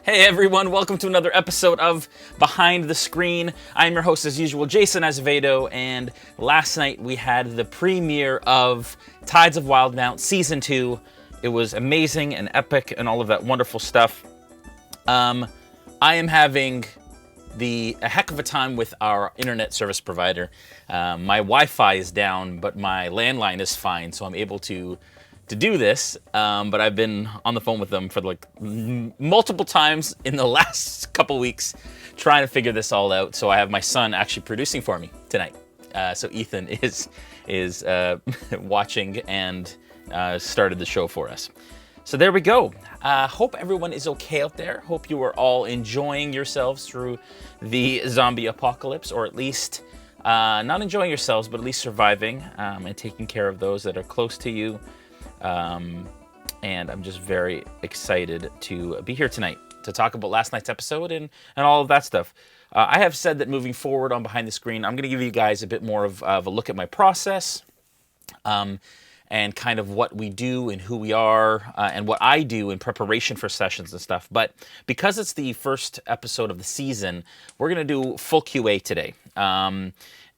Hey everyone, welcome to another episode of Behind the Screen. I'm your host as usual, Jason Azevedo, and last night we had the premiere of Tides of Wildemount Season 2. It was amazing and epic and all of that wonderful stuff. I am having a heck of a time with our internet service provider. My Wi-Fi is down, but my landline is fine, so I'm able to do this, but I've been on the phone with them for like multiple times in the last couple weeks trying to figure this all out. So I have my son actually producing for me tonight. So Ethan is watching and started the show for us. So there we go. Hope everyone is okay out there. Hope you are all enjoying yourselves through the zombie apocalypse, or at least not enjoying yourselves, but at least surviving and taking care of those that are close to you. And I'm just very excited to be here tonight to talk about last night's episode and all of that stuff. I have said that moving forward on Behind the Screen, I'm going to give you guys a bit more of a look at my process, and kind of what we do and who we are, and what I do in preparation for sessions and stuff. But because it's the first episode of the season, we're going to do full QA today.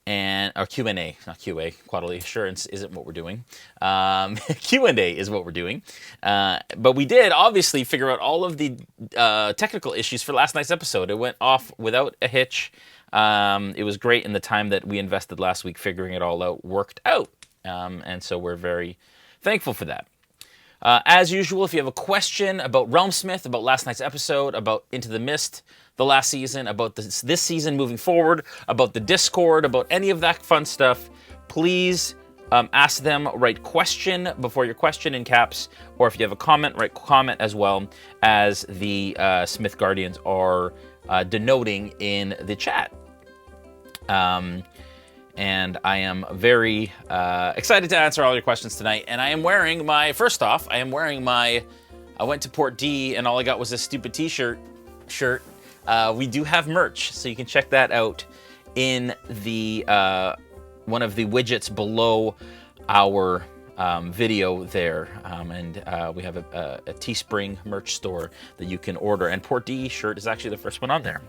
Or Q&A, not QA, quality assurance isn't what we're doing. Q&A is what we're doing. But we did obviously figure out all of the technical issues for last night's episode. It went off without a hitch. It was great, and the time that we invested last week figuring it all out worked out. And so we're very thankful for that. As usual, if you have a question about RealmSmith, about last night's episode, about Into the Mist, the last season, about this season moving forward, about the Discord, about any of that fun stuff, please ask them, write question before your question in caps, or if you have a comment, write comment as well, as the Smith Guardians are denoting in the chat. And I am very excited to answer all your questions tonight. And I am wearing I went to Port D and all I got was this stupid t-shirt. We do have merch, so you can check that out in the one of the widgets below our video there. And we have a Teespring merch store that you can order. And Port D shirt is actually the first one on there.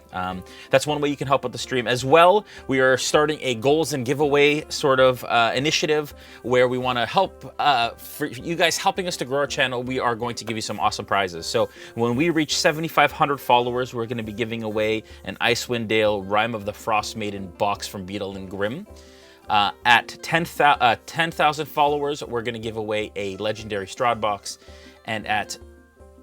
That's one way you can help with the stream. As well, we are starting a goals and giveaway sort of initiative where we want to help, for you guys helping us to grow our channel, we are going to give you some awesome prizes. So when we reach 7,500 followers, we're going to be giving away an Icewind Dale Rime of the Frost Maiden box from Beetle and Grimm. At 10,000 followers, we're going to give away a legendary Strahd box, and at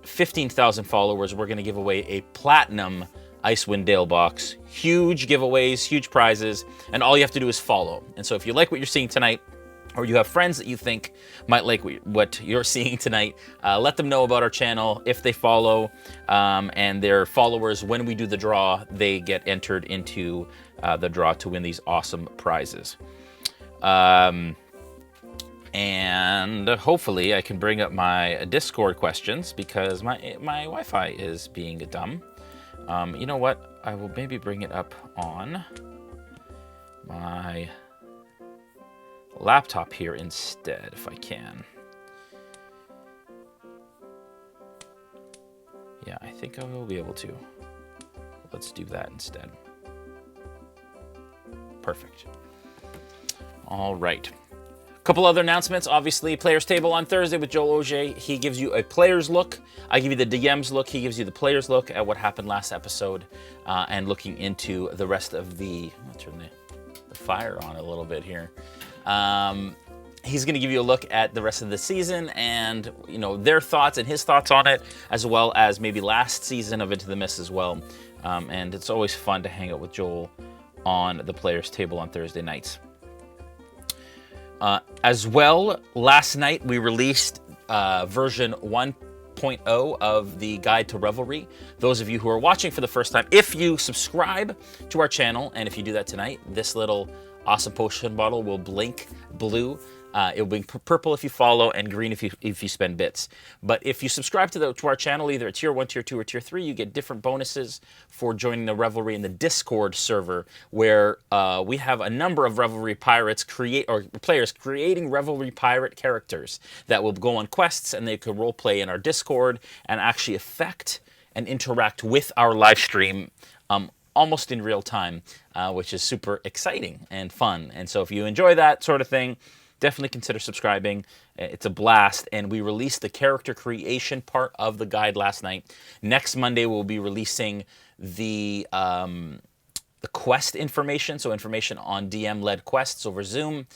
15,000 followers, we're going to give away a platinum Icewind Dale box. Huge giveaways, huge prizes, and all you have to do is follow. And so if you like what you're seeing tonight, or you have friends that you think might like what you're seeing tonight, let them know about our channel. If they follow, and they're followers, when we do the draw, they get entered into the draw to win these awesome prizes. And hopefully I can bring up my Discord questions because my Wi-Fi is being dumb. You know what? I will maybe bring it up on my laptop here instead, if I can. Yeah, I think I will be able to. Let's do that instead. Perfect. All right. A couple other announcements. Obviously, Players Table on Thursday with Joel Auger. He gives you a player's look. I give you the DM's look. He gives you the player's look at what happened last episode, and looking into the rest of the... I'll turn the fire on a little bit here. He's going to give you a look at the rest of the season and, you know, their thoughts and his thoughts on it, as well as maybe last season of Into the Mist as well. And it's always fun to hang out with Joel on the Players Table on Thursday nights. As well, last night we released version 1.0 of the Guide to Revelry. Those of you who are watching for the first time, if you subscribe to our channel, and if you do that tonight, this little awesome potion bottle will blink blue. It'll blink purple if you follow, and green if you spend bits. But if you subscribe to our channel, either at Tier 1, Tier 2, or Tier 3, you get different bonuses for joining the Revelry in the Discord server, where we have a number of Revelry pirates players creating Revelry pirate characters that will go on quests, and they can roleplay in our Discord and actually affect and interact with our live stream almost in real time, which is super exciting and fun. And so if you enjoy that sort of thing, definitely consider subscribing. It's a blast. And we released the character creation part of the guide last night. Next Monday, we'll be releasing the quest information, so information on DM-led quests over Zoom,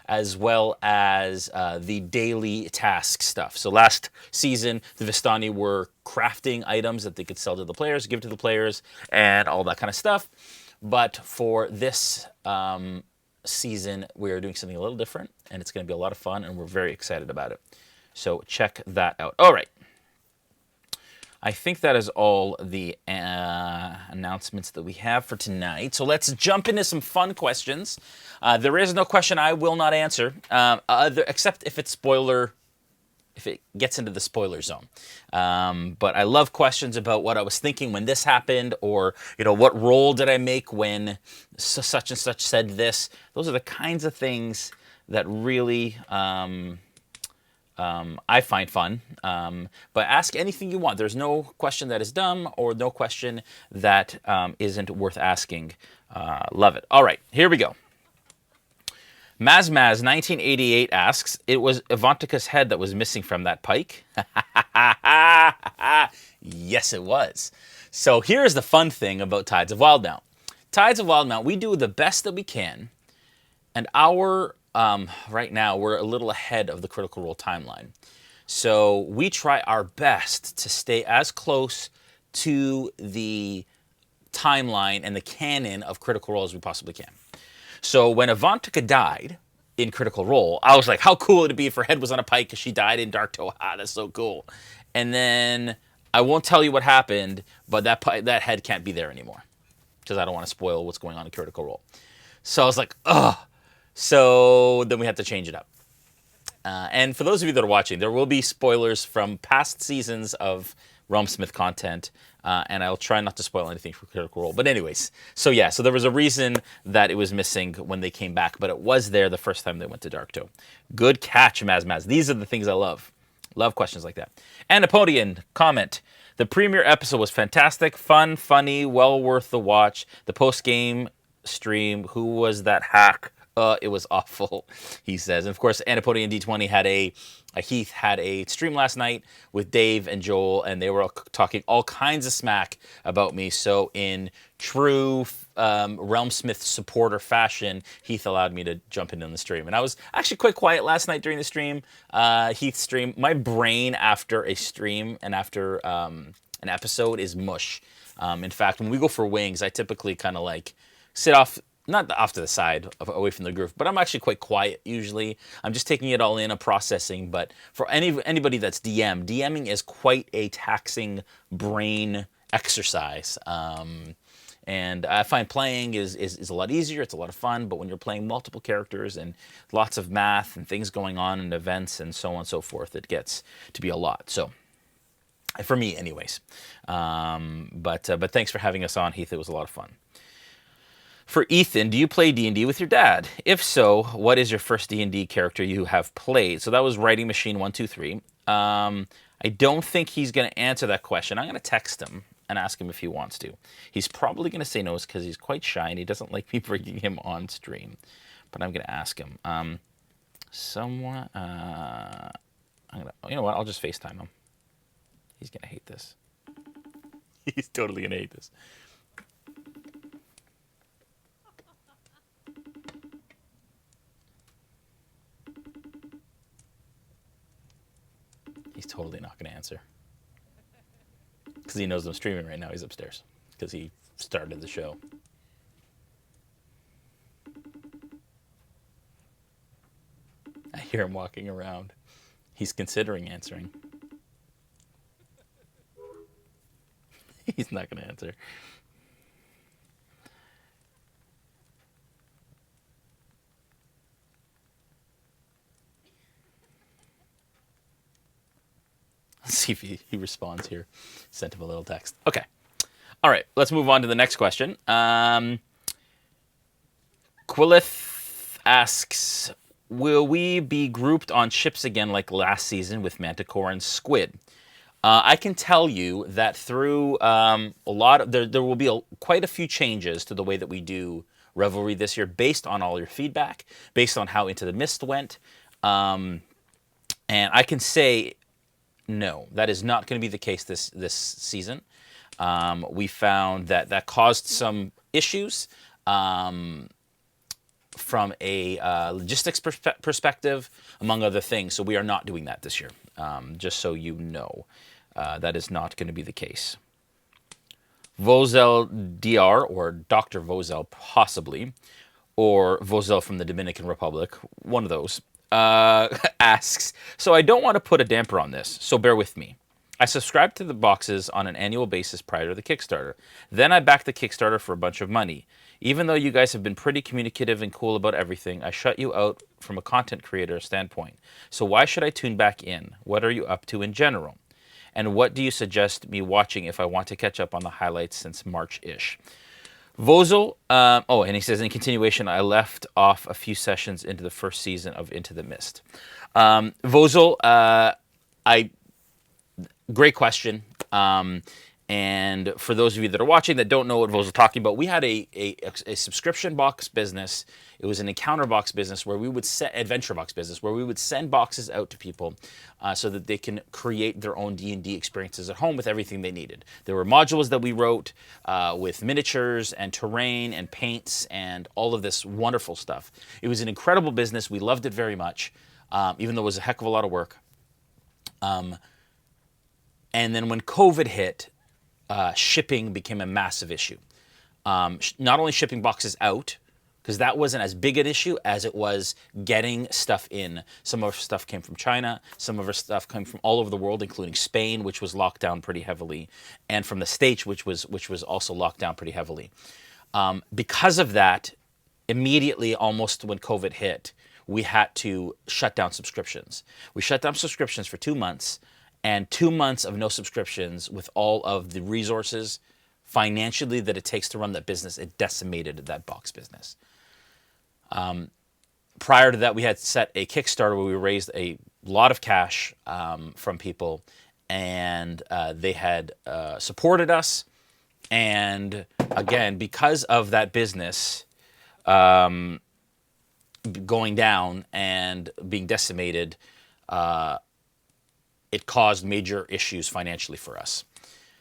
as well as the daily task stuff. So last season, the Vistani were crafting items that they could sell to the players, give to the players, and all that kind of stuff. But for this season, we are doing something a little different, and it's going to be a lot of fun, and we're very excited about it. So check that out. All right. I think that is all the announcements that we have for tonight. So let's jump into some fun questions. There is no question I will not answer, except if it's if it gets into the spoiler zone. But I love questions about what I was thinking when this happened, or what role did I make when such and such said this. Those are the kinds of things that really I find fun. But ask anything you want. There's no question that is dumb or no question that isn't worth asking. Love it. All right, here we go. Mazmaz1988 asks, it was Avantika's head that was missing from that pike? Yes, it was. So here's the fun thing about Tides of Wildemount. Tides of Wildemount, we do the best that we can, and right now, we're a little ahead of the Critical Role timeline. So we try our best to stay as close to the timeline and the canon of Critical Role as we possibly can. So when Avantika died in Critical Role, I was like, how cool would it be if her head was on a pike because she died in Dark Toe? That's so cool. And then I won't tell you what happened, but that head can't be there anymore because I don't want to spoil what's going on in Critical Role. So I was like, ugh. So then we had to change it up. And for those of you that are watching, there will be spoilers from past seasons of RealmSmith content, and I'll try not to spoil anything for Critical Role. But anyways, so there was a reason that it was missing when they came back, but it was there the first time they went to Dark Toe. Good catch, Maz. These are the things I love. Love questions like that. Anapodian, comment. The premiere episode was fantastic, fun, funny, well worth the watch. The post-game stream, who was that hack? It was awful, he says. And of course, Anapodian D20 Heath had a stream last night with Dave and Joel, and they were all talking all kinds of smack about me. So in true RealmSmith supporter fashion, Heath allowed me to jump in on the stream. And I was actually quite quiet last night during the stream, Heath's stream. My brain after a stream and after an episode is mush. In fact, when we go for wings, I typically kind of like sit off, not off to the side, away from the group, but I'm actually quite quiet usually. I'm just taking it all in, I'm processing. But for anybody that's DMing is quite a taxing brain exercise. And I find playing is a lot easier, it's a lot of fun, but when you're playing multiple characters and lots of math and things going on and events and so on and so forth, it gets to be a lot. So, for me anyways. But thanks for having us on, Heath. It was a lot of fun. For Ethan, do you play D&D with your dad? If so, what is your first D&D character you have played? So that was Writing Machine 123. I don't think he's going to answer that question. I'm going to text him and ask him if he wants to. He's probably going to say no because he's quite shy and he doesn't like me bringing him on stream. But I'm going to ask him. I'm gonna, you know what? I'll just FaceTime him. He's going to hate this. He's totally going to hate this. He's totally not going to answer. Because he knows I'm streaming right now. He's upstairs. Because he started the show. I hear him walking around. He's considering answering. He's not going to answer. Let's see if he responds here. Sent him a little text. Okay. All right. Let's move on to the next question. Quillith asks, will we be grouped on ships again like last season with Manticore and Squid? I can tell you that through a lot of there will be quite a few changes to the way that we do Revelry this year, based on all your feedback, based on how Into the Mist went, and I can say no, that is not going to be the case this season. We found that caused some issues from a logistics perspective, among other things. So we are not doing that this year, just so you know. That is not going to be the case. Vozel DR, or Dr. Vozel possibly, or Vozel from the Dominican Republic, one of those, asks, so I don't want to put a damper on this, so bear with me. I subscribed to the boxes on an annual basis prior to the Kickstarter. Then I backed the Kickstarter for a bunch of money. Even though you guys have been pretty communicative and cool about everything, I shut you out from a content creator standpoint. So why should I tune back in? What are you up to in general? And what do you suggest me watching if I want to catch up on the highlights since March-ish? Vozel, and he says, in continuation, I left off a few sessions into the first season of Into the Mist. Vozel, great question. And for those of you that are watching that don't know what Vozel's talking about, we had a subscription box business. It was an encounter box business where we would adventure box business where we would send boxes out to people so that they can create their own D&D experiences at home with everything they needed. There were modules that we wrote with miniatures and terrain and paints and all of this wonderful stuff. It was an incredible business. We loved it very much, even though it was a heck of a lot of work. And then when COVID hit, shipping became a massive issue. Not only shipping boxes out, because that wasn't as big an issue as it was getting stuff in. Some of our stuff came from China. Some of our stuff came from all over the world, including Spain, which was locked down pretty heavily, and from the States, which was also locked down pretty heavily. Because of that, immediately, almost when COVID hit, we had to shut down subscriptions. We shut down subscriptions for 2 months, and 2 months of no subscriptions with all of the resources financially that it takes to run that business, it decimated that box business. Prior to that, we had set a Kickstarter where we raised a lot of cash from people, and they had supported us. And again, because of that business going down and being decimated, it caused major issues financially for us.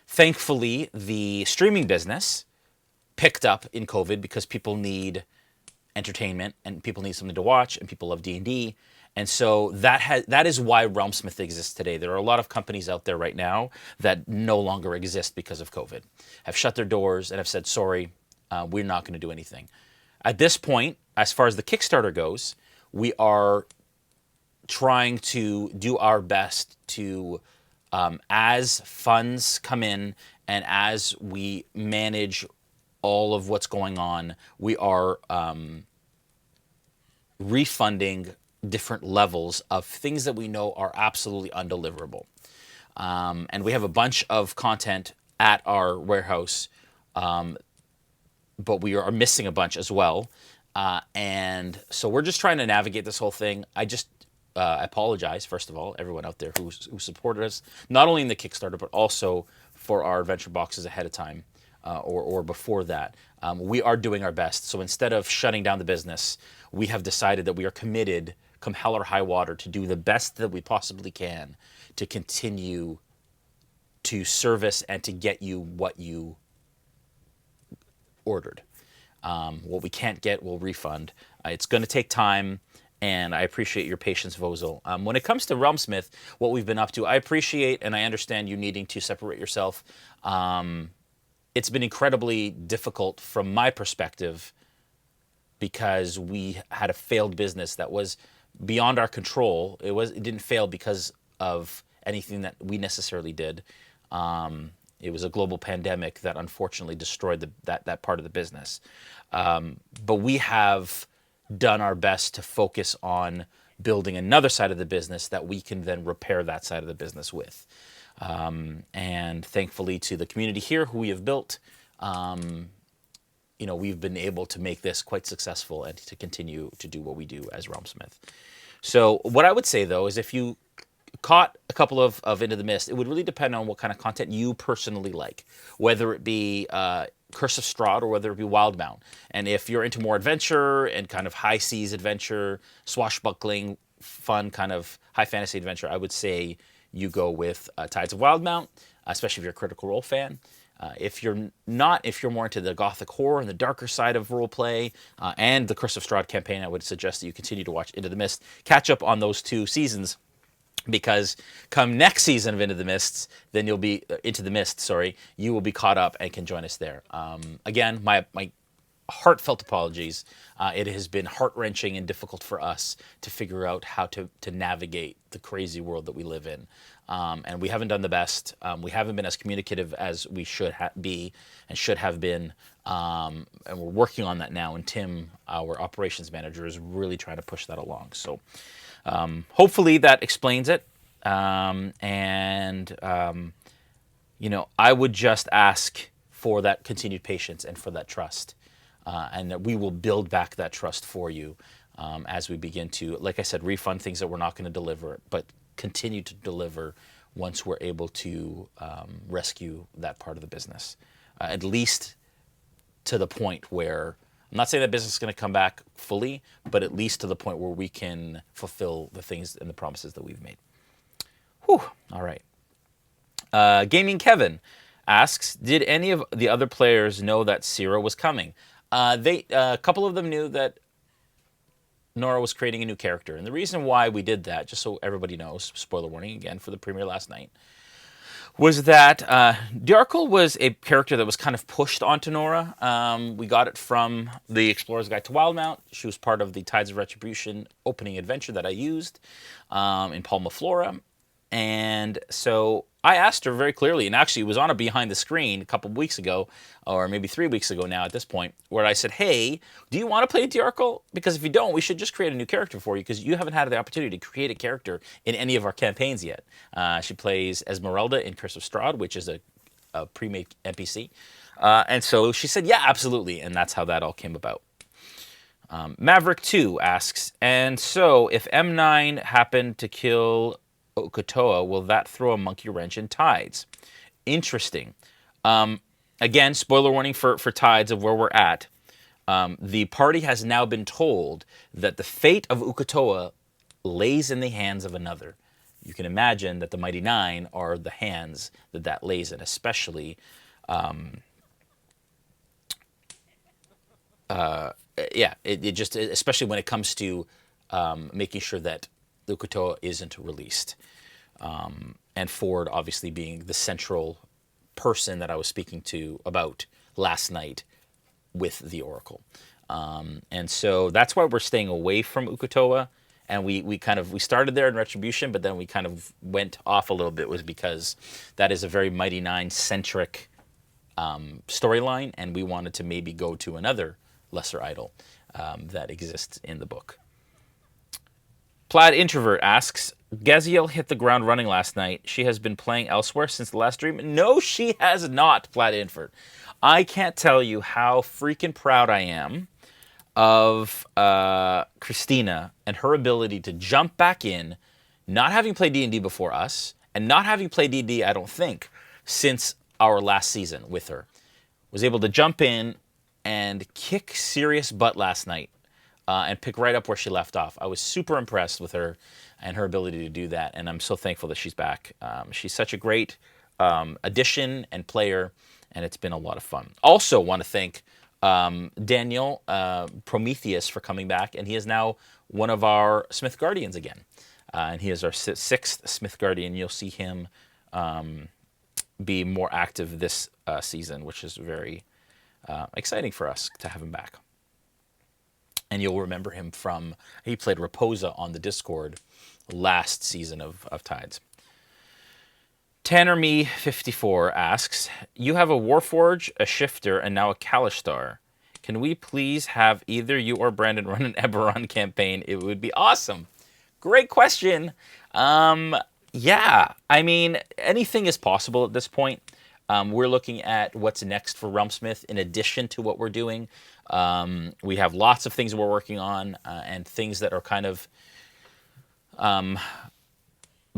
Thankfully, the streaming business picked up in COVID because people need entertainment and people need something to watch and people love D&D. And so that is why RealmSmith exists today. There are a lot of companies out there right now that no longer exist because of COVID, have shut their doors and have said, sorry, we're not going to do anything. At this point, as far as the Kickstarter goes, we are trying to do our best to, as funds come in and as we manage all of what's going on, we are refunding different levels of things that we know are absolutely undeliverable. And we have a bunch of content at our warehouse, but we are missing a bunch as well. And so we're just trying to navigate this whole thing. I apologize, first of all, everyone out there who supported us, not only in the Kickstarter, but also for our adventure boxes ahead of time or before that. We are doing our best. So instead of shutting down the business, we have decided that we are committed, come hell or high water, to do the best that we possibly can to continue to service and to get you what you ordered. What we can't get, we'll refund. It's going to take time. And I appreciate your patience, Vozel. When it comes to RealmSmith, what we've been up to, I appreciate and I understand you needing to separate yourself. It's been incredibly difficult from my perspective because we had a failed business that was beyond our control. It didn't fail because of anything that we necessarily did. It was a global pandemic that unfortunately destroyed that part of the business. But we have done our best to focus on building another side of the business that we can then repair that side of the business with. And thankfully to the community here who we have built, we've been able to make this quite successful and to continue to do what we do as RealmSmith. So what I would say though is if you caught a couple of Into the Mist, it would really depend on what kind of content you personally like, whether it be Curse of Strahd or whether it be Wildemount. And if you're into more adventure and kind of high seas adventure, swashbuckling, fun kind of high fantasy adventure, I would say you go with Tides of Wildemount, especially if you're a Critical Role fan. If you're not, if you're more into the gothic horror and the darker side of role play and the Curse of Strahd campaign, I would suggest that you continue to watch Into the Mist. Catch up on those 2 seasons, because come next season of Into the Mist, then you'll be Into the Mist. Sorry, you will be caught up and can join us there. Again, my heartfelt apologies. It has been heart-wrenching and difficult for us to figure out how to navigate the crazy world that we live in. And we haven't done the best. We haven't been as communicative as we should be and should have been. And we're working on that now. And Tim, our operations manager, is really trying to push that along. So hopefully that explains it. You know, I would just ask for that continued patience and for that trust. And that we will build back that trust for you as we begin to, like I said, refund things that we're not going to deliver, but continue to deliver once we're able to rescue that part of the business. At least to the point where, I'm not saying that business is going to come back fully, but at least to the point where we can fulfill the things and the promises that we've made. Whew. All right. Gaming Kevin asks, did any of the other players know that Cira was coming? A couple of them knew that Nora was creating a new character. And the reason why we did that, just so everybody knows, spoiler warning again for the premiere last night, was that Diarkle was a character that was kind of pushed onto Nora. We got it from the Explorer's Guide to Wildemount. She was part of the Tides of Retribution opening adventure that I used in Palma Flora. And so I asked her very clearly, and actually it was on a behind the screen a couple of weeks ago, or maybe 3 weeks ago now at this point, where I said, hey, do you want to play Diarkle? Because if you don't, we should just create a new character for you, because you haven't had the opportunity to create a character in any of our campaigns yet. She plays Esmeralda in Curse of Strahd, which is a pre-made NPC. And so she said, yeah, absolutely. And that's how that all came about. Maverick2 asks, and so if M9 happened to kill Uk'otoa, will that throw a monkey wrench in Tides? Interesting. Again, spoiler warning for Tides of where we're at. The party has now been told that the fate of Uk'otoa lays in the hands of another. You can imagine that the Mighty Nine are the hands that lays in, especially especially when it comes to making sure that Uk'otoa isn't released. And Ford obviously being the central person that I was speaking to about last night with the Oracle. And so that's why we're staying away from Uk'otoa. And we started there in Retribution, but then we kind of went off a little bit, was because that is a very Mighty Nine-centric storyline, and we wanted to maybe go to another lesser idol that exists in the book. Plaid Introvert asks, Gaziel hit the ground running last night. She has been playing elsewhere since the last stream. No, she has not, Plaid Introvert. I can't tell you how freaking proud I am of Christina and her ability to jump back in, not having played D&D before us, and not having played D&D, I don't think, since our last season with her. Was able to jump in and kick serious butt last night. And pick right up where she left off. I was super impressed with her and her ability to do that, and I'm so thankful that she's back. She's such a great addition and player, and it's been a lot of fun. Also want to thank Daniel Prometheus for coming back, and he is now one of our Smith Guardians again. And he is our 6th Smith Guardian. You'll see him be more active this season, which is very exciting for us to have him back. And you'll remember him from, he played Raposa on the Discord last season of Tides. TannerMe54 asks, you have a Warforge, a Shifter, and now a Kalishtar. Can we please have either you or Brandon run an Eberron campaign? It would be awesome. Great question. Yeah, I mean, anything is possible at this point. We're looking at what's next for RealmSmith in addition to what we're doing. We have lots of things we're working on and things that are kind of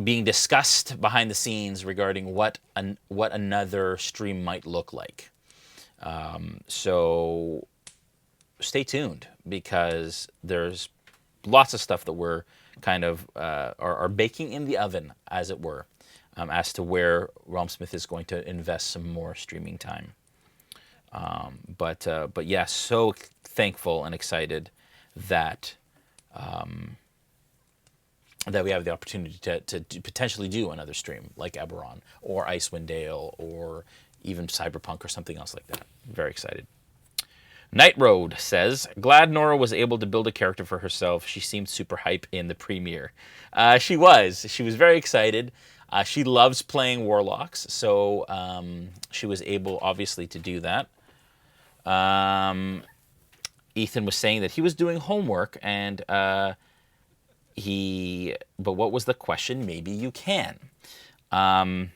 being discussed behind the scenes regarding what another stream might look like. So stay tuned, because there's lots of stuff that we're kind of are baking in the oven, as it were, as to where RealmSmith is going to invest some more streaming time. But yeah, so thankful and excited that that we have the opportunity to potentially do another stream like Eberron or Icewind Dale or even Cyberpunk or something else like that. Very excited. Night Road says, glad Nora was able to build a character for herself. She seemed super hype in the premiere. She was very excited. She loves playing warlocks, so she was able, obviously, to do that. Ethan was saying that he was doing homework, and but what was the question? Maybe you can. I'm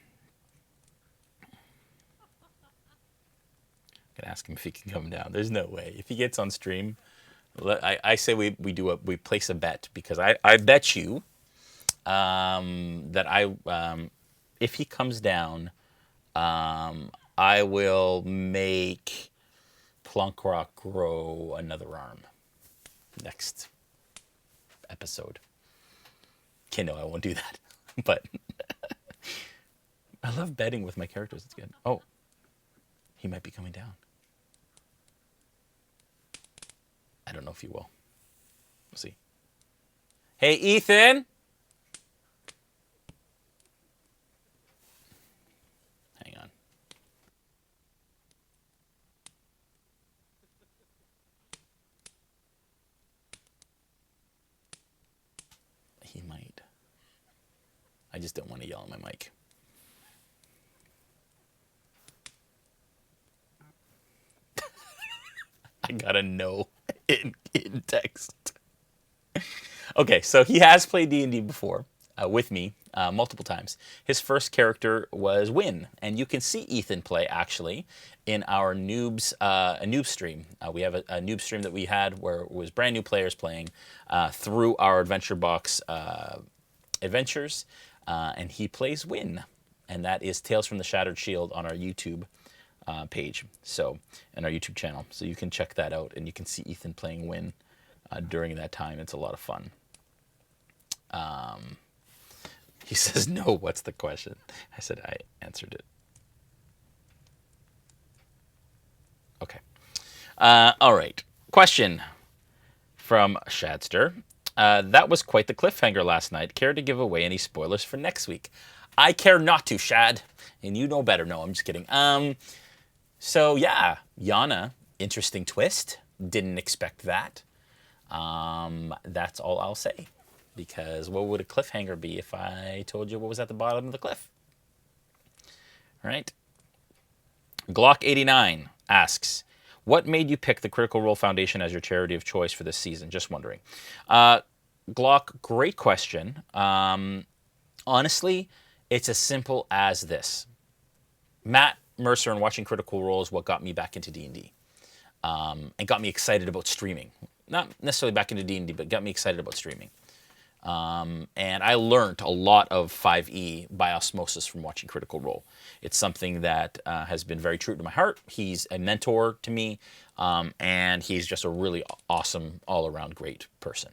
gonna ask him if he can come down. There's no way. If he gets on stream, I say we place a bet, because I bet you that if he comes down, I will make Plunkrock grow another arm next episode. Okay, no, I won't do that. But I love betting with my characters. It's good. Oh, he might be coming down. I don't know if he will. We'll see. Hey, Ethan. Hang on. He might. I just don't want to yell on my mic. I got a no in text. Okay, so he has played D&D before with me multiple times. His first character was Win, and you can see Ethan play actually in our noob stream. We have a noob stream that we had where it was brand new players playing through our Adventure Box adventures, and he plays Win, and that is Tales from the Shattered Shield on our YouTube page, so, and our YouTube channel. So you can check that out, and you can see Ethan playing Win during that time. It's a lot of fun. He says, no, what's the question? I said I answered it. Okay. All right. Question from Shadster. That was quite the cliffhanger last night. Care to give away any spoilers for next week? I care not to, Shad. And you know better. No, I'm just kidding. So, yeah, Yana, interesting twist. Didn't expect that. That's all I'll say. Because what would a cliffhanger be if I told you what was at the bottom of the cliff? All right. Glock89 asks, what made you pick the Critical Role Foundation as your charity of choice for this season? Just wondering. Glock, great question. Honestly, it's as simple as this. Matt Mercer and watching Critical Role is what got me back into D&D. And got me excited about streaming. Not necessarily back into D&D, but got me excited about streaming. And I learned a lot of 5e by osmosis from watching Critical Role. It's something that has been very true to my heart. He's a mentor to me, and he's just a really awesome, all-around great person.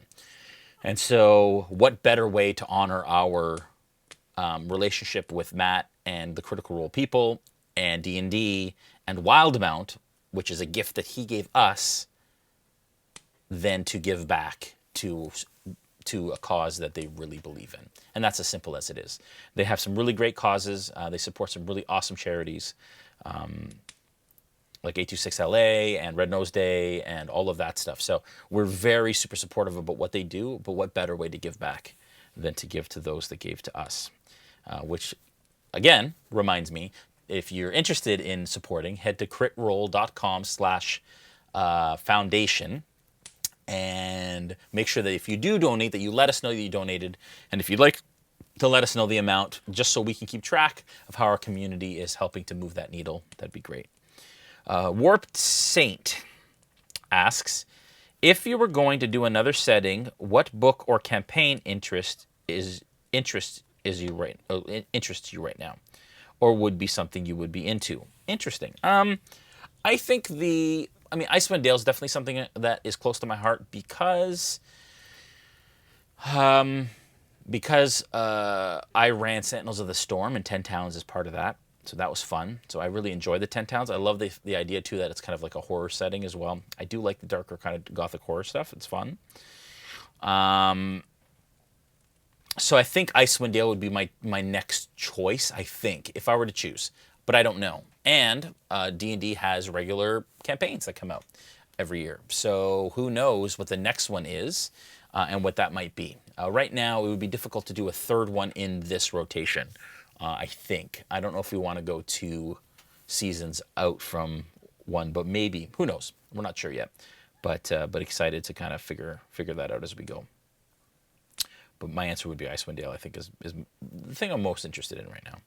And so what better way to honor our relationship with Matt and the Critical Role people and D&D and Wildemount, which is a gift that he gave us, than to give back to a cause that they really believe in. And that's as simple as it is. They have some really great causes. They support some really awesome charities, like A26LA and Red Nose Day and all of that stuff. So we're very super supportive about what they do, but what better way to give back than to give to those that gave to us? Which, again, reminds me, if you're interested in supporting, head to critroll.com/foundation. And make sure that if you do donate, that you let us know that you donated. And if you'd like to let us know the amount, just so we can keep track of how our community is helping to move that needle, that'd be great. Warped Saint asks, if you were going to do another setting, what book or campaign interests interests you right now, or would be something you would be into. Interesting. I think Icewind Dale is definitely something that is close to my heart because I ran Sentinels of the Storm, and 10 Towns is part of that. So that was fun. So I really enjoy the 10 Towns. I love the idea, too, that it's kind of like a horror setting as well. I do like the darker kind of gothic horror stuff. It's fun. So I think Icewind Dale would be my next choice, I think, if I were to choose. But I don't know. And D&D has regular campaigns that come out every year. So who knows what the next one is and what that might be. Right now, it would be difficult to do a third one in this rotation, I think. I don't know if we want to go 2 seasons out from one, but maybe. Who knows? We're not sure yet. But excited to kind of figure that out as we go. But my answer would be Icewind Dale, I think, is the thing I'm most interested in right now.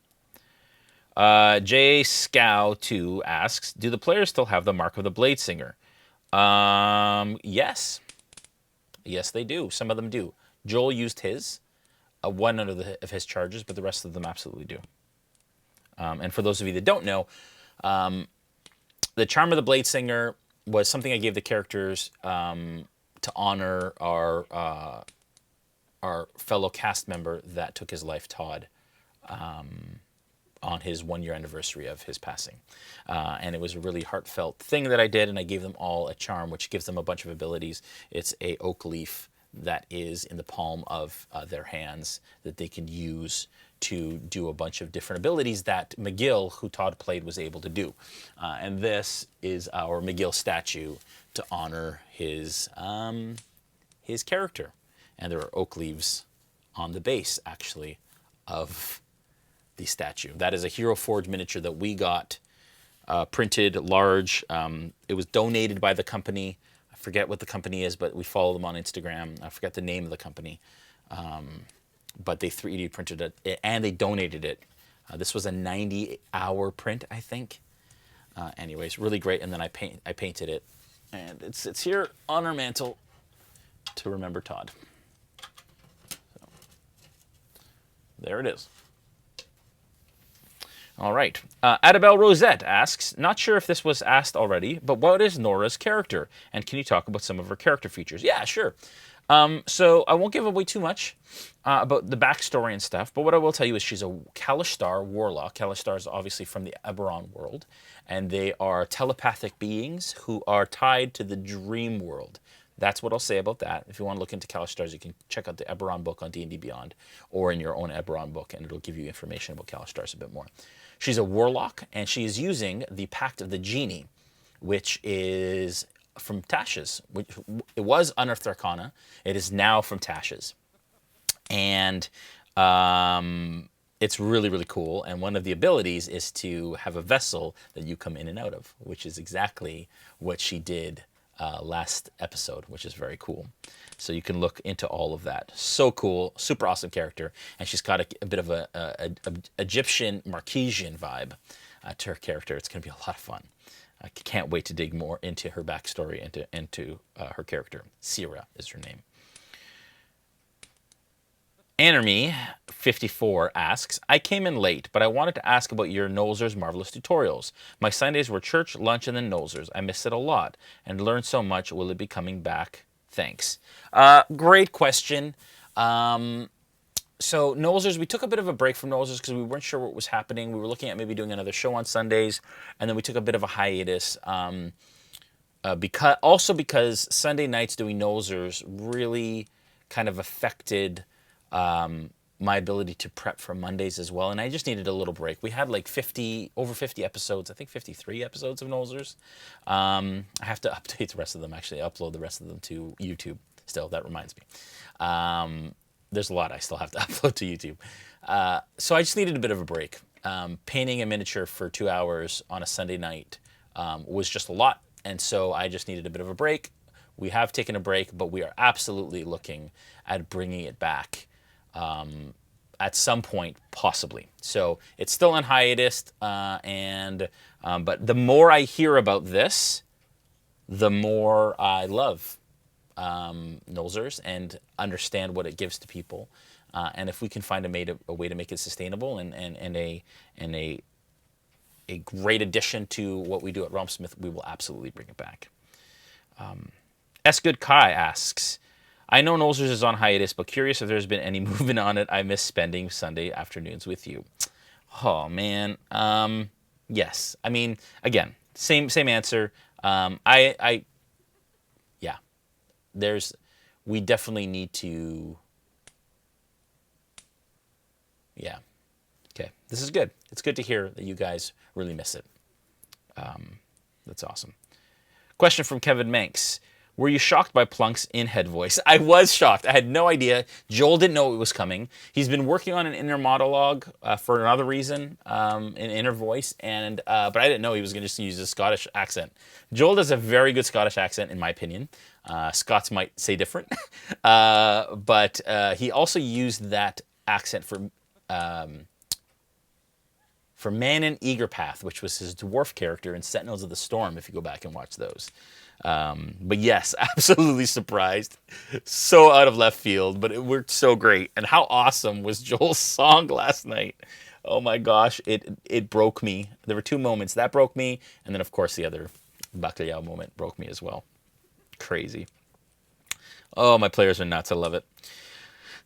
J Scow 2 asks, do the players still have the Mark of the Blade Singer? Yes. Yes, they do. Some of them do. Joel used his, one of his charges, but the rest of them absolutely do. And for those of you that don't know, the Charm of the Blade Singer was something I gave the characters to honor our fellow cast member that took his life, Todd, on his 1-year anniversary of his passing. And it was a really heartfelt thing that I did, and I gave them all a charm, which gives them a bunch of abilities. It's a oak leaf that is in the palm of their hands that they can use to do a bunch of different abilities that Mcgill, who Todd played, was able to do. And this is our Mcgill statue to honor his character. And there are oak leaves on the base, actually, of the statue. That is a Hero Forge miniature that we got printed large. It was donated by the company. I forget what the company is, but we follow them on Instagram. I forget the name of the company. But they 3D printed it, and they donated it. This was a 90-hour print, I think. Anyways, really great. And then I painted it. And it sits here on our mantle to remember Todd. So, there it is. All right. Adabelle Rosette asks, not sure if this was asked already, but what is Nora's character? And can you talk about some of her character features? Yeah, sure. So I won't give away too much about the backstory and stuff, but what I will tell you is she's a Kalashtar warlock. Kalashtar is obviously from the Eberron world, and they are telepathic beings who are tied to the dream world. That's what I'll say about that. If you want to look into Kalastars, you can check out the Eberron book on D&D Beyond, or in your own Eberron book, and it'll give you information about Kalastars a bit more. She's a warlock, and she is using the Pact of the Genie, which is from Tasha's. It was Unearthed Arcana. It is now from Tasha's. And it's really, really cool. And one of the abilities is to have a vessel that you come in and out of, which is exactly what she did last episode, which is very cool. So you can look into all of that. So cool, super awesome character. And she's got a bit of a Egyptian Marquesian vibe to her character. It's going to be a lot of fun. I can't wait to dig more into her backstory, into her character. Sira is her name. Anermy54 asks, I came in late, but I wanted to ask about your Nolzur's Marvelous Tutorials. My Sundays were church, lunch, and then Nolzur's. I missed it a lot and learned so much. Will it be coming back? Thanks. Great question. So Nolzur's, we took a bit of a break from Nolzur's because we weren't sure what was happening. We were looking at maybe doing another show on Sundays, and then we took a bit of a hiatus. Because Sunday nights doing Nolzur's really kind of affected my ability to prep for Mondays as well, and I just needed a little break. We had like over 50 episodes, I think 53 episodes of Nolzur's. I have to update the rest of them, actually, upload the rest of them to YouTube still. That reminds me. There's a lot I still have to upload to YouTube. So I just needed a bit of a break. Painting a miniature for 2 hours on a Sunday night was just a lot, and so I just needed a bit of a break. We have taken a break, but we are absolutely looking at bringing it back at some point, possibly. So it's still on hiatus, but the more I hear about this, the more I love Nolzur's and understand what it gives to people. and if we can find a way to make it sustainable and a great addition to what we do at RealmSmith, we will absolutely bring it back. S. Good Kai asks, I know Nolzers is on hiatus, but curious if there's been any movement on it. I miss spending Sunday afternoons with you. Oh, man. Yes. I mean, again, same answer. Yeah. We definitely need to, yeah. Okay. This is good. It's good to hear that you guys really miss it. That's awesome. Question from Kevin Manx. Were you shocked by Plunk's in-head voice? I was shocked. I had no idea. Joel didn't know it was coming. He's been working on an inner monologue for another reason, an inner voice, but I didn't know he was going to just use a Scottish accent. Joel does a very good Scottish accent, in my opinion. Scots might say different. But he also used that accent for Manon Eagerpath, which was his dwarf character in Sentinels of the Storm, if you go back and watch those. But yes, absolutely surprised. So out of left field, but it worked so great. And how awesome was Joel's song last night? Oh my gosh, it broke me. There were two moments. That broke me, and then of course the other Bacalhau moment broke me as well. Crazy. Oh, my players are nuts. I love it.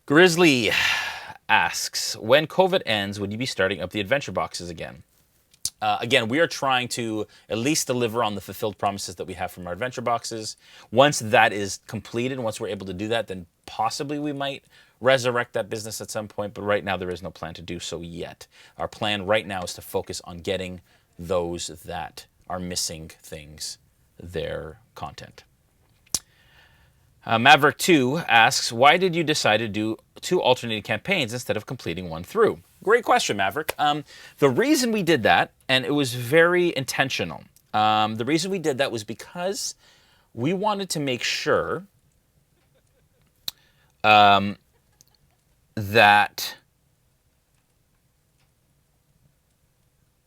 Grizzly asks, when COVID ends, would you be starting up the adventure boxes again? Again, we are trying to at least deliver on the fulfilled promises that we have from our adventure boxes. Once that is completed, once we're able to do that, then possibly we might resurrect that business at some point. But right now, there is no plan to do so yet. Our plan right now is to focus on getting those that are missing things their content. Maverick2 asks, why did you decide to do 2 alternating campaigns instead of completing one through? Great question, Maverick. The reason we did that, and it was very intentional, the reason we did that was because we wanted to make sure that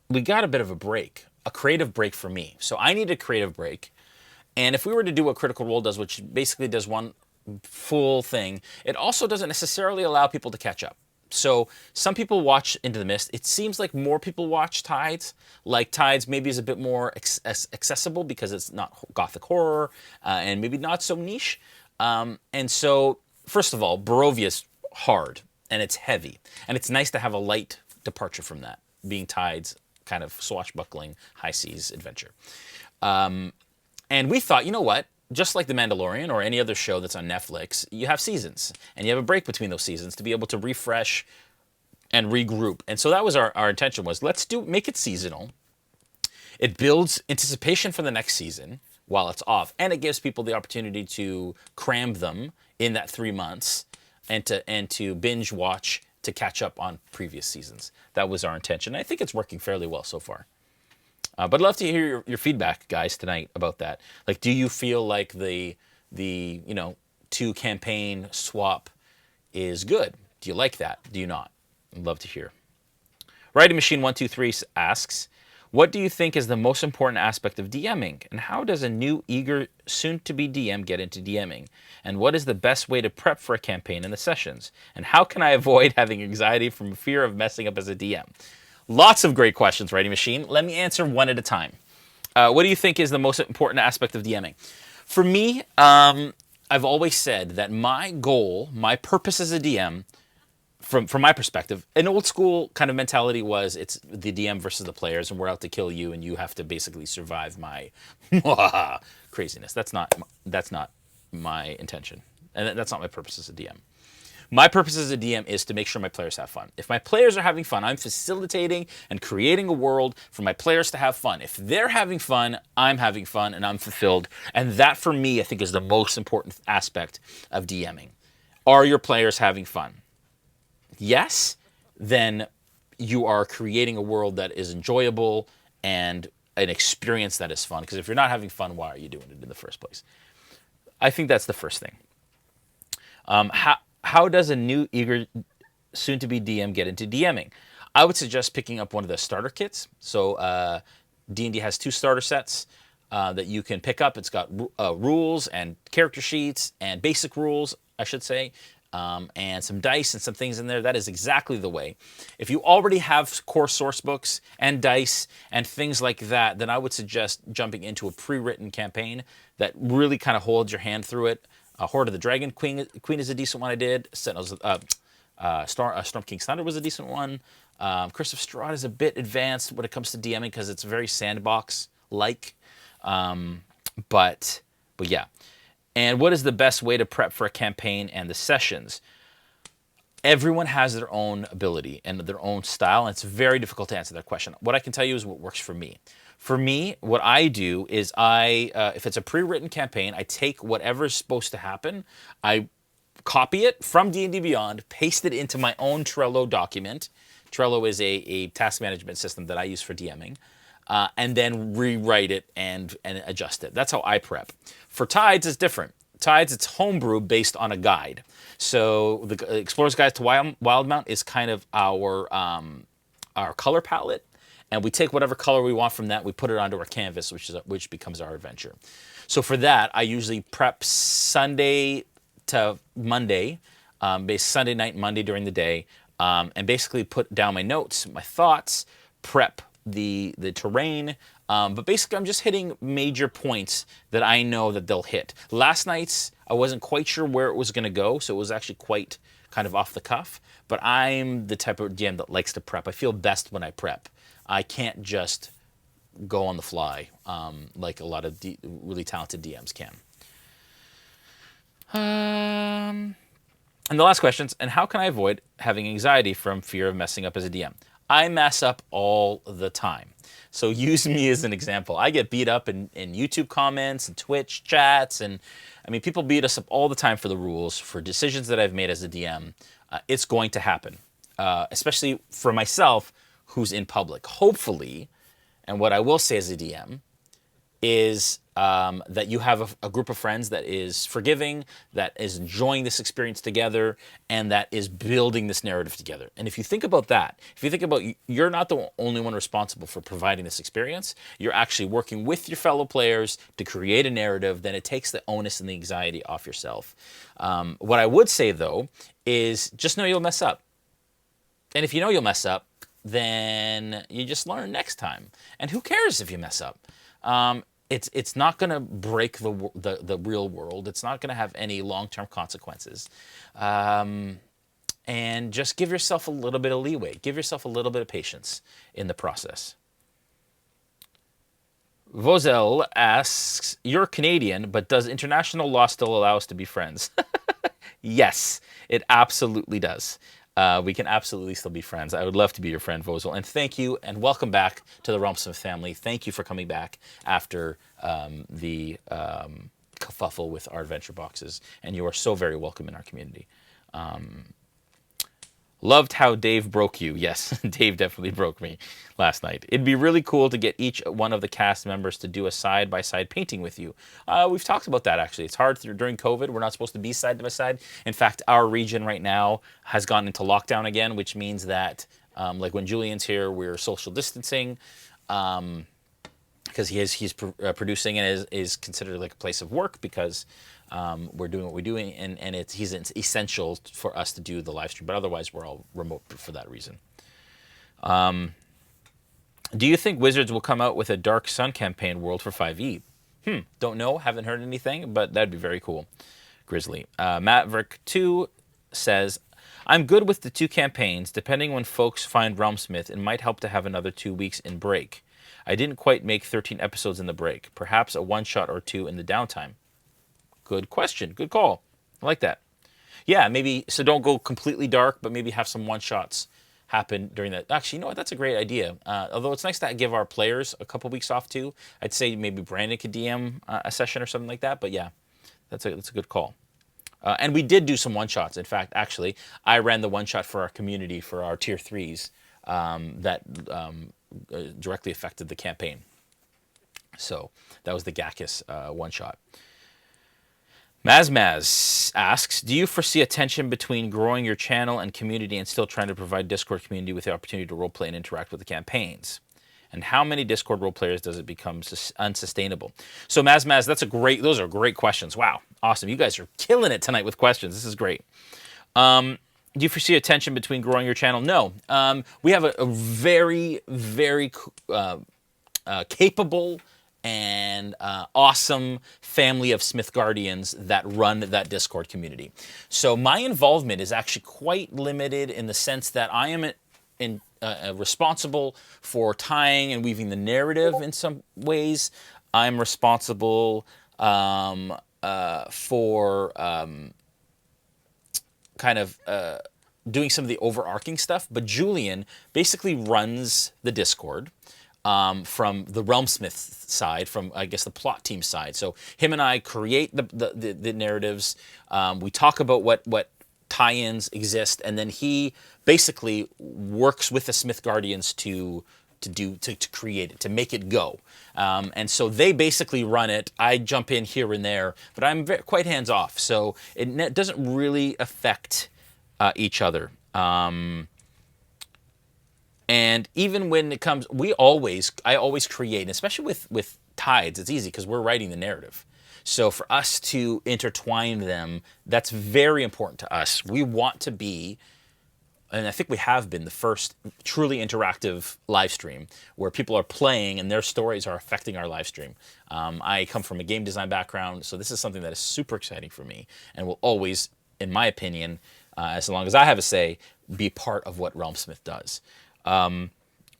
we got a bit of a break, a creative break for me. So I need a creative break. And if we were to do what Critical Role does, which basically does one full thing, it also doesn't necessarily allow people to catch up. So some people watch Into the Mist. It seems like more people watch Tides. Like Tides maybe is a bit more accessible because it's not gothic horror and maybe not so niche. And so, first of all, Barovia's hard and it's heavy. And it's nice to have a light departure from that, being Tides kind of swashbuckling high seas adventure. And we thought, you know what? Just like The Mandalorian or any other show that's on Netflix, you have seasons. And you have a break between those seasons to be able to refresh and regroup. And so that was our intention was, make it seasonal. It builds anticipation for the next season while it's off. And it gives people the opportunity to cram them in that 3 months and to binge watch to catch up on previous seasons. That was our intention. I think it's working fairly well so far. But I'd love to hear your feedback, guys, tonight about that. Like, do you feel like the 2 campaign swap is good? Do you like that? Do you not? I'd love to hear. Writing Machine 123 asks, what do you think is the most important aspect of DMing? And how does a new, eager, soon-to-be DM get into DMing? And what is the best way to prep for a campaign in the sessions? And how can I avoid having anxiety from fear of messing up as a DM? Lots of great questions, Writing Machine. Let me answer one at a time. What do you think is the most important aspect of DMing? For me, I've always said that my goal, my purpose as a DM, from my perspective, an old school kind of mentality was it's the DM versus the players, and we're out to kill you, and you have to basically survive my craziness. That's not my intention, and that's not my purpose as a DM. My purpose as a DM is to make sure my players have fun. If my players are having fun, I'm facilitating and creating a world for my players to have fun. If they're having fun, I'm having fun and I'm fulfilled. And that, for me, I think is the most important aspect of DMing. Are your players having fun? Yes, then you are creating a world that is enjoyable and an experience that is fun. Because if you're not having fun, why are you doing it in the first place? I think that's the first thing. How does a new, eager, soon-to-be DM get into DMing? I would suggest picking up one of the starter kits. So D&D has 2 starter sets that you can pick up. It's got rules and character sheets and basic rules, I should say. and some dice and some things in there, that is exactly the way. If you already have core source books and dice and things like that, then I would suggest jumping into a pre-written campaign that really kind of holds your hand through it. Horde of the Dragon Queen is a decent one I did. Sentinels, Storm King's Thunder was a decent one. Curse of Strahd is a bit advanced when it comes to DMing because it's very sandbox-like. But yeah. And what is the best way to prep for a campaign and the sessions? Everyone has their own ability and their own style, and it's very difficult to answer that question. What I can tell you is what works for me. For me, what I do is if it's a pre-written campaign, I take whatever's supposed to happen, I copy it from D&D Beyond, paste it into my own Trello document. Trello is a task management system that I use for DMing. And then rewrite it and adjust it. That's how I prep. For Tides, it's different. Tides, it's homebrew based on a guide. So the Explorer's Guide to Wildemount is kind of our color palette, and we take whatever color we want from that, we put it onto our canvas, which becomes our adventure. So for that, I usually prep Sunday to Monday, Sunday night, Monday during the day, and basically put down my notes, my thoughts, prep the terrain, but basically I'm just hitting major points that I know that they'll hit. Last night's, I wasn't quite sure where it was going to go, so it was actually quite kind of off the cuff, but I'm the type of DM that likes to prep. I feel best when I prep. I can't just go on the fly like a lot of really talented DMs can. And the last questions, and how can I avoid having anxiety from fear of messing up as a DM? I mess up all the time. So use me as an example. I get beat up in YouTube comments and Twitch chats, and I mean, people beat us up all the time for the rules, for decisions that I've made as a DM. It's going to happen, especially for myself, who's in public. Hopefully, and what I will say as a DM is that you have a group of friends that is forgiving, that is enjoying this experience together, and that is building this narrative together. And if you think about that, if you think about you're not the only one responsible for providing this experience, you're actually working with your fellow players to create a narrative, then it takes the onus and the anxiety off yourself. What I would say, though, is just know you'll mess up. And if you know you'll mess up, then you just learn next time. And who cares if you mess up? It's not going to break the real world. It's not going to have any long-term consequences. And just give yourself a little bit of leeway. Give yourself a little bit of patience in the process. Vozel asks, you're Canadian, but does international law still allow us to be friends? Yes, it absolutely does. We can absolutely still be friends. I would love to be your friend, Vozel. And thank you, and welcome back to the RealmSmith family. Thank you for coming back after the kerfuffle with our adventure boxes. And you are so very welcome in our community. Loved how Dave broke you. Yes, Dave definitely broke me last night. It'd be really cool to get each one of the cast members to do a side-by-side painting with you. We've talked about that, actually. It's hard during COVID. We're not supposed to be side-by-side. In fact, our region right now has gone into lockdown again, which means that, like when Julian's here, we're social distancing because he's producing and is considered like a place of work because we're doing what we're doing, and he's essential for us to do the live stream. But otherwise, we're all remote for that reason. Do you think Wizards will come out with a Dark Sun campaign world for 5e? Don't know. Haven't heard anything, but that'd be very cool. Grizzly. Maverick2 says, I'm good with the 2 campaigns. Depending when folks find RealmSmith, it might help to have another 2 weeks in break. I didn't quite make 13 episodes in the break. Perhaps a one-shot or 2 in the downtime. Good question. Good call. I like that. Yeah, maybe, so don't go completely dark, but maybe have some one-shots happen during that. Actually, you know what? That's a great idea. Although it's nice to give our players a couple weeks off, too. I'd say maybe Brandon could DM a session or something like that. But yeah, that's a good call. And we did do some one-shots. In fact, actually, I ran the one-shot for our community for our Tier 3s that directly affected the campaign. So that was the Gakis one-shot. Mazmaz asks, do you foresee a tension between growing your channel and community and still trying to provide Discord community with the opportunity to roleplay and interact with the campaigns? And how many Discord role players does it become unsustainable? So Mazmaz, those are great questions. Wow, awesome. You guys are killing it tonight with questions. This is great. Do you foresee a tension between growing your channel? No. We have a very, very capable and awesome family of Smith Guardians that run that Discord community. So my involvement is actually quite limited in the sense that I am responsible for tying and weaving the narrative in some ways. I'm responsible for kind of doing some of the overarching stuff, but Julian basically runs the Discord from the RealmSmith side, from I guess the plot team side. So him and I create the narratives. We talk about what tie-ins exist, and then he basically works with the Smith Guardians to create it, to make it go. And so they basically run it. I jump in here and there, but I'm quite hands off. So it doesn't really affect each other. And even when it comes, I always create, especially with tides, it's easy because we're writing the narrative. So for us to intertwine them, that's very important to us. We want to be, and I think we have been, the first truly interactive live stream where people are playing and their stories are affecting our live stream. I come from a game design background, so this is something that is super exciting for me and will always, in my opinion, as long as I have a say, be part of what RealmSmith does. When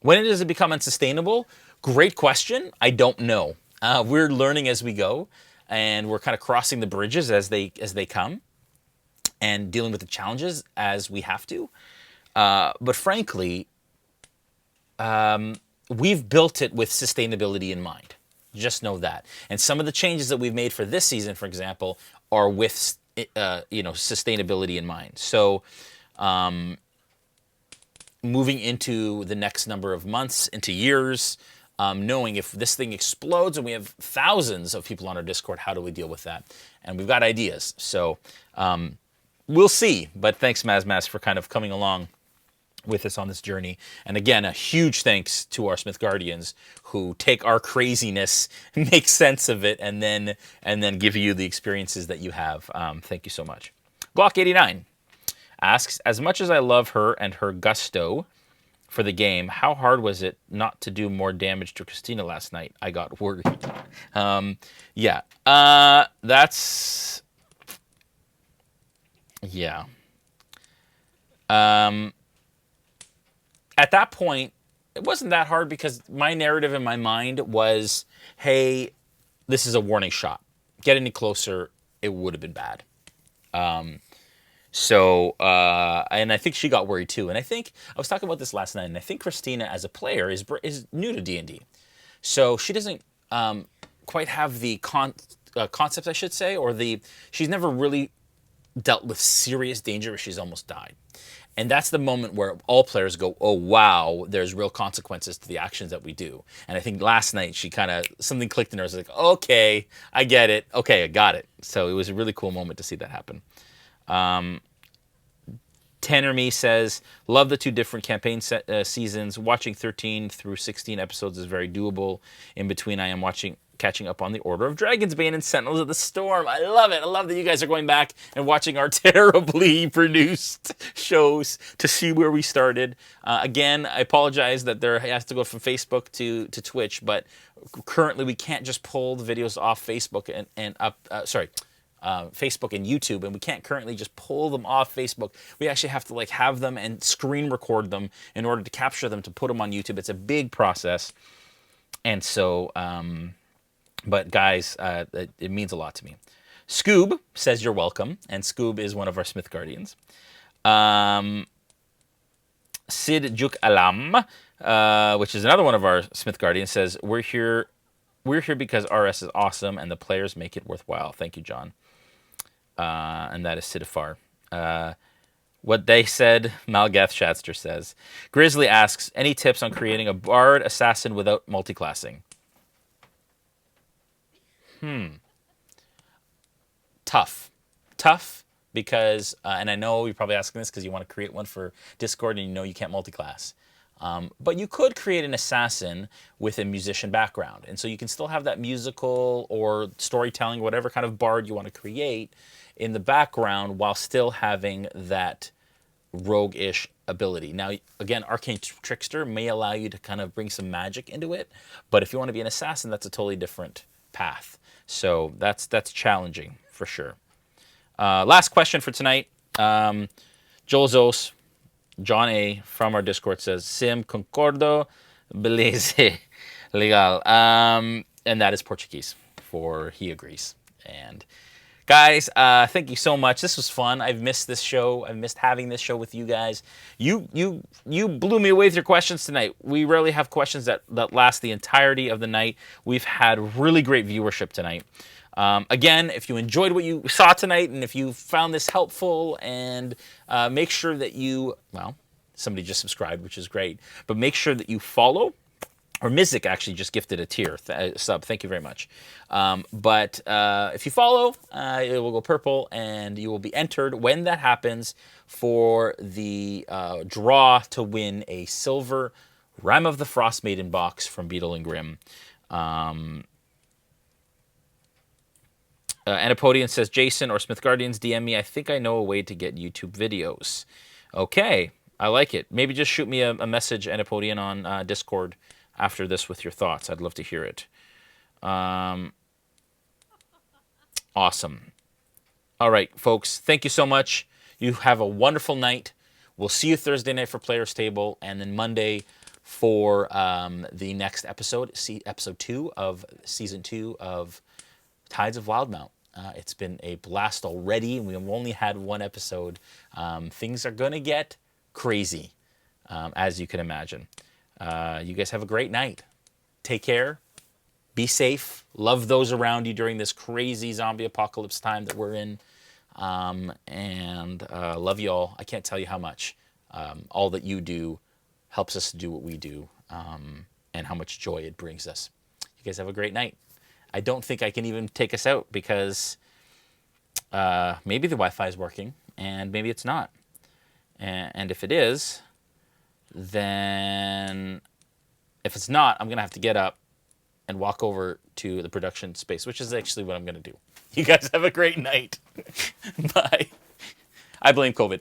does it become unsustainable? Great question. I don't know. We're learning as we go, and we're kind of crossing the bridges as they come and dealing with the challenges as we have to. But frankly, we've built it with sustainability in mind. Just know that. And some of the changes that we've made for this season, for example, are with sustainability in mind. So moving into the next number of months, into years, knowing if this thing explodes and we have thousands of people on our Discord, how do we deal with that? And we've got ideas. So we'll see. But thanks, Mazmas, for kind of coming along with us on this journey. And again, a huge thanks to our Smith Guardians who take our craziness, make sense of it, and then give you the experiences that you have. Thank you so much. Glock89 asks, as much as I love her and her gusto for the game, how hard was it not to do more damage to Christina last night? I got worried. Yeah. At that point, it wasn't that hard because my narrative in my mind was, hey, this is a warning shot. Get any closer, it would have been bad. And I think she got worried too. And I think, I was talking about this last night, and I think Christina as a player is new to D&D. So she doesn't quite have the concept, I should say, she's never really dealt with serious danger where she's almost died. And that's the moment where all players go, oh, wow, there's real consequences to the actions that we do. And I think last night she something clicked in her. I was like, okay, I get it. Okay, I got it. So it was a really cool moment to see that happen. Tanner Me says, love the two different campaign seasons. Watching 13 through 16 episodes is very doable. In between, I am catching up on the Order of Dragonsbane and Sentinels of the Storm. I love it. I love that you guys are going back and watching our terribly produced shows to see where we started. Again, I apologize that there has to go from Facebook to Twitch, but currently we can't just pull the videos off Facebook Facebook and YouTube, and we can't currently just pull them off Facebook. We actually have to have them and screen record them in order to capture them to put them on YouTube. It's a big process, and so but guys, it means a lot to me. Scoob says you're welcome, and Scoob is one of our Smith Guardians. Sid Juk Alam, which is another one of our Smith Guardians, says we're here because RS is awesome and the players make it worthwhile. Thank you, John. And that is Sidifar. What they said, Malgath Shadster says. Grizzly asks, any tips on creating a bard assassin without multiclassing? Tough because, and I know you're probably asking this because you want to create one for Discord and you know you can't multiclass. But you could create an assassin with a musician background. And so you can still have that musical or storytelling, whatever kind of bard you want to create. in the background while still having that rogue-ish ability. Now, again, Arcane Trickster may allow you to kind of bring some magic into it, but if you want to be an assassin, that's a totally different path. So that's challenging for sure. Last question for tonight. Joel Zos, John A. from our Discord says, Sim concordo, beleze, legal. And that is Portuguese for he agrees. And guys, thank you so much. This was fun. I've missed this show. I've missed having this show with you guys. You blew me away with your questions tonight. We rarely have questions that last the entirety of the night. We've had really great viewership tonight. Again, if you enjoyed what you saw tonight and if you found this helpful, and make sure that you, well, somebody just subscribed, which is great, but make sure that you follow. Or Mizik actually just gifted a tier sub. Thank you very much. But if you follow, it will go purple, and you will be entered when that happens for the draw to win a silver Rime of the Frost Maiden box from Beetle and Grimm. Anapodian says, Jason or Smith Guardians, DM me. I think I know a way to get YouTube videos. Okay, I like it. Maybe just shoot me a message, Anapodian, on Discord after this with your thoughts. I'd love to hear it. Awesome. All right, folks, thank you so much. You have a wonderful night. We'll see you Thursday night for Player's Table, and then Monday for the next episode, episode 2 of Season 2 of Tides of Wildemount. It's been a blast already, and we've only had one episode. Things are going to get crazy, as you can imagine. You guys have a great night. Take care. Be safe. Love those around you during this crazy zombie apocalypse time that we're in. And love you all. I can't tell you how much. All that you do helps us to do what we do, and how much joy it brings us. You guys have a great night. I don't think I can even take us out because maybe the Wi-Fi is working and maybe it's not. And if it is, then if it's not, I'm going to have to get up and walk over to the production space, which is actually what I'm going to do. You guys have a great night. Bye. I blame COVID.